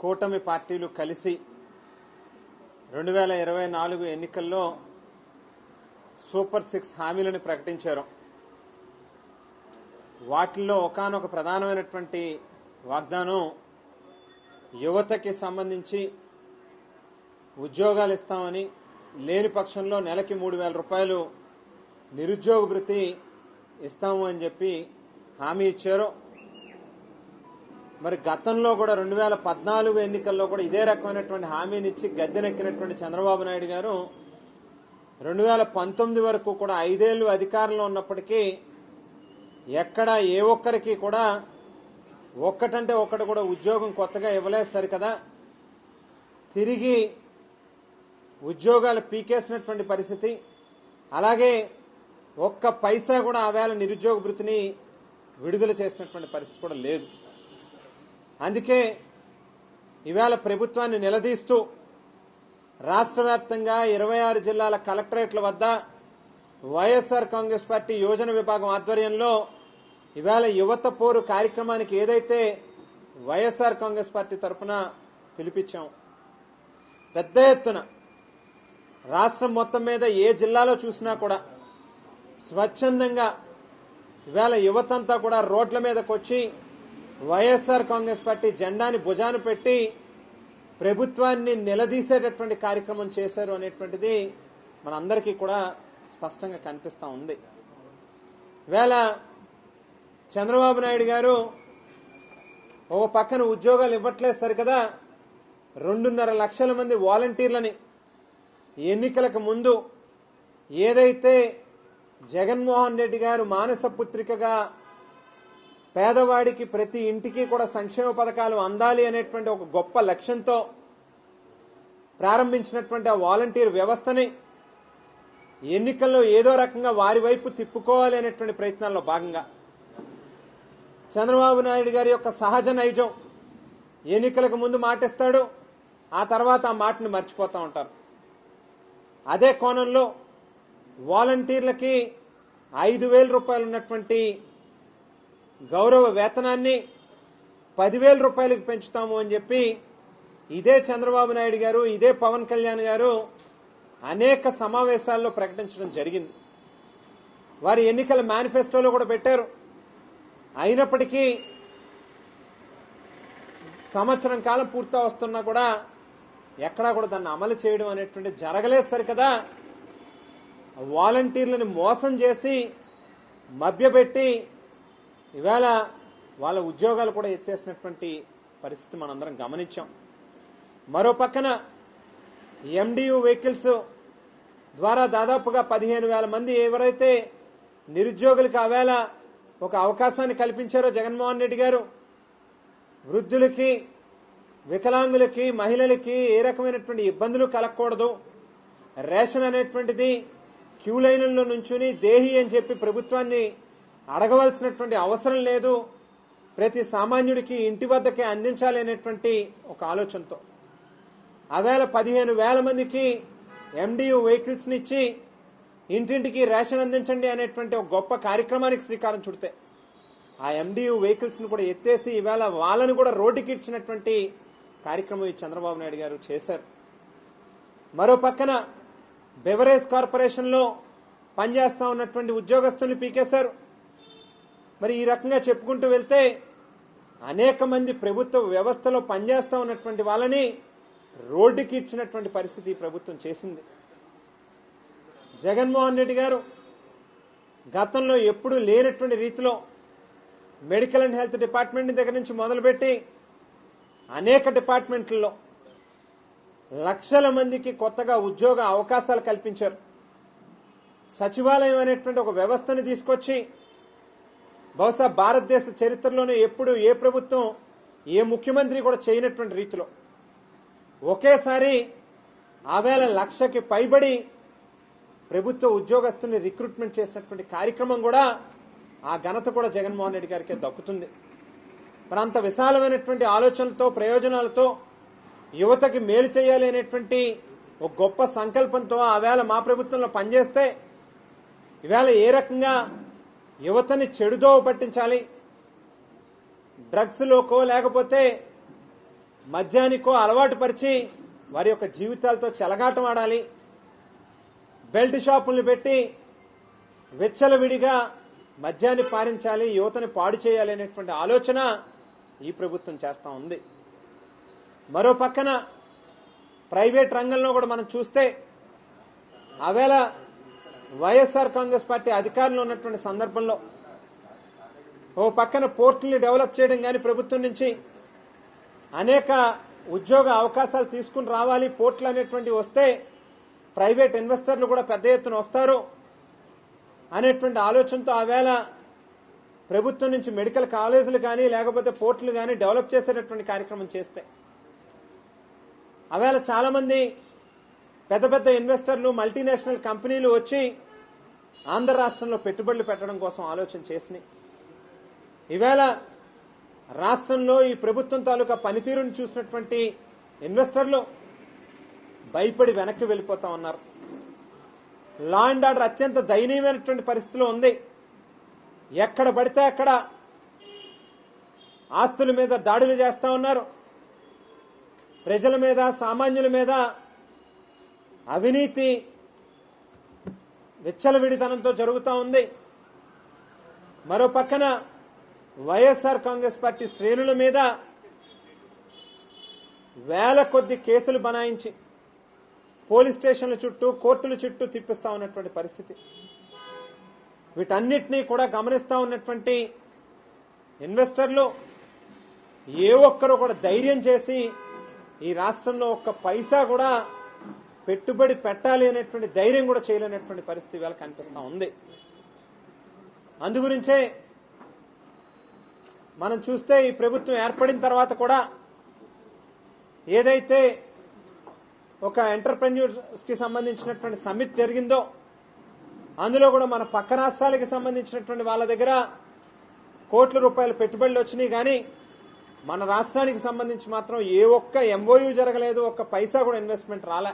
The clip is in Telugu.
కూటమి పార్టీలు కలిసి 2024 ఎన్నికల్లో సూపర్ 6 హామీలను ప్రకటించారు. వాటిల్లో ఒకానొక ప్రధానమైనటువంటి వాగ్దానం యువతకి సంబంధించి ఉద్యోగాలు ఇస్తామని, లేని పక్షంలో నెలకి 3,000 రూపాయలు నిరుద్యోగ భృతి ఇస్తాము అని చెప్పి హామీ ఇచ్చారు. మరి గతంలో కూడా 2014 ఎన్నికల్లో కూడా ఇదే రకమైనటువంటి హామీని ఇచ్చి గద్దెనెక్కినటువంటి చంద్రబాబు నాయుడు గారు 2019 వరకు కూడా 5 ఏళ్లు అధికారంలో ఉన్నప్పటికీ ఎక్కడ ఏ ఒక్కరికి కూడా ఒక్కటంటే ఒక్కటి కూడా ఉద్యోగం కొత్తగా ఇవ్వలేదు సరికదా, తిరిగి ఉద్యోగాలు పీకేసినటువంటి పరిస్థితి. అలాగే ఒక్క పైసా కూడా ఆవేళ నిరుద్యోగ భృతిని విడుదల చేసినటువంటి పరిస్థితి కూడా లేదు. అందుకే ఇవాళ ప్రభుత్వాన్ని నిలదీస్తూ రాష్ట్ర వ్యాప్తంగా 26 జిల్లాల కలెక్టరేట్ల వద్ద వైఎస్ఆర్ కాంగ్రెస్ పార్టీ యోజన విభాగం ఆధ్వర్యంలో ఇవాళ యువత పోరు కార్యక్రమానికి ఏదైతే వైఎస్ఆర్ కాంగ్రెస్ పార్టీ తరఫున పిలిపించాం, పెద్ద ఎత్తున రాష్ట్రం మొత్తం మీద ఏ జిల్లాలో చూసినా కూడా స్వచ్ఛందంగా ఇవాళ యువతంతా కూడా రోడ్ల మీదకి వచ్చి వైఎస్ఆర్ కాంగ్రెస్ పార్టీ జెండాని భుజాన పెట్టి ప్రభుత్వాన్ని నిలదీసేటటువంటి కార్యక్రమం చేశారు అనేటువంటిది మనందరికీ కూడా స్పష్టంగా కనిపిస్తా ఉంది. ఇవాళ చంద్రబాబు నాయుడు గారు ఒక పక్కన ఉద్యోగాలు ఇవ్వట్లేదు సరికదా, 2.5 లక్షల మంది వాలంటీర్లని ఎన్నికలకు ముందు ఏదైతే జగన్మోహన్ రెడ్డి గారు మానస పుత్రికగా పేదవాడికి ప్రతి ఇంటికి కూడా సంక్షేమ పథకాలు అందాలి అనేటువంటి ఒక గొప్ప లక్ష్యంతో ప్రారంభించినటువంటి ఆ వాలంటీర్ వ్యవస్థని ఎన్నికల్లో ఏదో రకంగా వారి వైపు తిప్పుకోవాలి అనేటువంటి ప్రయత్నాల్లో భాగంగా చంద్రబాబు నాయుడు గారి యొక్క సహజ నైజం, ఎన్నికలకు ముందు మాటిస్తాడు, ఆ తర్వాత ఆ మాటని మర్చిపోతూ ఉంటారు. అదే కోణంలో వాలంటీర్లకి 5,000 రూపాయలు ఉన్నటువంటి గౌరవ వేతనాన్ని 10,000 రూపాయలకు పెంచుతాము అని చెప్పి ఇదే చంద్రబాబు నాయుడు గారు, ఇదే పవన్ కళ్యాణ్ గారు అనేక సమావేశాల్లో ప్రకటించడం జరిగింది. వారి ఎన్నికల మేనిఫెస్టోలో కూడా పెట్టారు. అయినప్పటికీ సంవత్సరం కాలం పూర్తి వస్తున్నా కూడా ఎక్కడా కూడా దాన్ని అమలు చేయడం అనేటువంటి జరగలేదు సరికదా. వాలంటీర్లను మోసం చేసి మభ్యపెట్టి ఇవాళ వాళ్ళ ఉద్యోగాలు కూడా ఎత్తేసినటువంటి పరిస్థితి మనందరం గమనించాం. మరో పక్కన ఎండియు వెహికల్స్ ద్వారా దాదాపుగా 15,000 మంది ఎవరైతే నిరుద్యోగులకు ఆవేళ ఒక అవకాశాన్ని కల్పించారో జగన్మోహన్ రెడ్డి గారు, వృద్ధులకి, వికలాంగులకి, మహిళలకి ఏ రకమైనటువంటి ఇబ్బందులు కలగకూడదు, రేషన్ అనేటువంటిది క్యూ లైన్లలో నుంచుని దేహి అని చెప్పి ప్రభుత్వాన్ని అడగవలసినటువంటి అవసరం లేదు, ప్రతి సామాన్యుడికి ఇంటి వద్దకే అందించాలి అనేటువంటి ఒక ఆలోచనతో ఆవేళ 15,000 మందికి ఎండియు వెహికల్స్ ఇచ్చి ఇంటింటికి రేషన్ అందించండి అనేటువంటి ఒక గొప్ప కార్యక్రమానికి శ్రీకారం చుడితే ఆ ఎండియు వెహికల్స్ ను కూడా ఎత్తేసి ఇవాళ వాళ్ళను కూడా రోడ్డుకి ఇచ్చినటువంటి కార్యక్రమం ఈ చంద్రబాబు నాయుడు గారు చేశారు. మరో పక్కన బెవరేజ్ కార్పొరేషన్ లో పనిచేస్తా ఉన్నటువంటి ఉద్యోగస్తుల్ని పీకేశారు. మరి ఈ రకంగా చెప్పుకుంటూ వెళ్తే అనేక మంది ప్రభుత్వ వ్యవస్థలో పనిచేస్తా ఉన్నటువంటి వాళ్ళని రోడ్డుకి ఇచ్చినటువంటి పరిస్థితి ప్రభుత్వం చేసింది. జగన్మోహన్ రెడ్డి గారు గతంలో ఎప్పుడూ లేనటువంటి రీతిలో మెడికల్ అండ్ హెల్త్ డిపార్ట్మెంట్ దగ్గర నుంచి మొదలుపెట్టి అనేక డిపార్ట్మెంట్లలో లక్షల మందికి కొత్తగా ఉద్యోగ అవకాశాలు కల్పించారు. సచివాలయం అనేటువంటి ఒక వ్యవస్థను తీసుకొచ్చి బహుశా భారతదేశ చరిత్రలోనే ఎప్పుడు ఏ ప్రభుత్వం, ఏ ముఖ్యమంత్రి కూడా చేయనటువంటి రీతిలో ఒకేసారి ఆవేళ 1,00,000కి పైబడి ప్రభుత్వ ఉద్యోగస్తుల్ని రిక్రూట్మెంట్ చేసినటువంటి కార్యక్రమం కూడా ఆ ఘనత కూడా జగన్మోహన్ రెడ్డి గారికి దక్కుతుంది. మరి అంత విశాలమైనటువంటి ఆలోచనలతో, ప్రయోజనాలతో యువతకి మేలు చేయాలి అనేటువంటి ఒక గొప్ప సంకల్పంతో ఆవేళ మా ప్రభుత్వంలో పనిచేస్తే ఇవాళ ఏ రకంగా యువతని చెడుదోవ పట్టించాలి, డ్రగ్స్ లోకో లేకపోతే మద్యానికో అలవాటు పరిచి వారి యొక్క జీవితాలతో చెలగాటం ఆడాలి, బెల్ట్ షాపులను పెట్టి విచ్చలవిడిగా మద్యాన్ని పారించాలి, యువతని పాడు చేయాలి అనేటువంటి ఆలోచన ఈ ప్రభుత్వం చేస్తా ఉంది. మరో పక్కన ప్రైవేట్ రంగంలో కూడా మనం చూస్తే ఆవేళ వైఎస్ఆర్ కాంగ్రెస్ పార్టీ అధికారంలో ఉన్నటువంటి సందర్భంలో ఓ పక్కన పోర్టుల్ని డెవలప్ చేయడం కానీ ప్రభుత్వం నుంచి అనేక ఉద్యోగ అవకాశాలు తీసుకుని రావాలి, పోర్టులు అనేటువంటి వస్తే ప్రైవేట్ ఇన్వెస్టర్లు కూడా పెద్ద ఎత్తున వస్తారు అనేటువంటి ఆలోచనతో ఆవేళ ప్రభుత్వం నుంచి మెడికల్ కాలేజీలు కానీ లేకపోతే పోర్టులు కానీ డెవలప్ చేసేటటువంటి కార్యక్రమం చేస్తే ఆవేళ చాలా మంది పెద్ద పెద్ద ఇన్వెస్టర్లు మల్టీనేషనల్ కంపెనీలు వచ్చి ఆంధ్ర రాష్ట్రంలో పెట్టుబడులు పెట్టడం కోసం ఆలోచన చేసినాయి. ఈవేళ రాష్ట్రంలో ఈ ప్రభుత్వం తాలూకా పనితీరును చూసినటువంటి ఇన్వెస్టర్లు భయపడి వెనక్కి వెళ్ళిపోతా ఉన్నారు. లా అండ్ ఆర్డర్ అత్యంత దయనీయమైనటువంటి పరిస్థితిలో ఉంది. ఎక్కడ పడితే అక్కడ ఆస్తుల మీద దాడులు చేస్తా ఉన్నారు, ప్రజల మీద సామాన్యుల మీద అవినీతి విచ్చలవిడితనంతో జరుగుతూ ఉంది. మరో పక్కన వైఎస్ఆర్ కాంగ్రెస్ పార్టీ శ్రేణుల మీద వేల కొద్ది కేసులు బనాయించి పోలీస్ స్టేషన్ల చుట్టూ కోర్టుల చుట్టూ తిప్పిస్తా ఉన్నటువంటి పరిస్థితి. వీటన్నిటినీ కూడా గమనిస్తా ఉన్నటువంటి ఇన్వెస్టర్లు ఏ ఒక్కరూ కూడా ధైర్యం చేసి ఈ రాష్ట్రంలో ఒక్క పైసా కూడా పెట్టుబడి పెట్టాలి అనేటువంటి ధైర్యం కూడా చేయలేనటువంటి పరిస్థితి ఇవాళ కనిపిస్తా ఉంది. అందుగురించే మనం చూస్తే ఈ ప్రభుత్వం ఏర్పడిన తర్వాత కూడా ఏదైతే ఒక ఎంటర్‌ప్రెన్యూర్స్ కి సంబంధించినటువంటి సమ్మిట్ జరిగిందో అందులో కూడా మన పక్క రాష్ట్రాలకు సంబంధించినటువంటి వాళ్ళ దగ్గర కోట్ల రూపాయల పెట్టుబడులు వచ్చినాయి, కానీ మన రాష్ట్రానికి సంబంధించి మాత్రం ఏ ఒక్క ఎంఓయూ జరగలేదు, ఒక్క పైసా కూడా ఇన్వెస్ట్మెంట్ రాలే.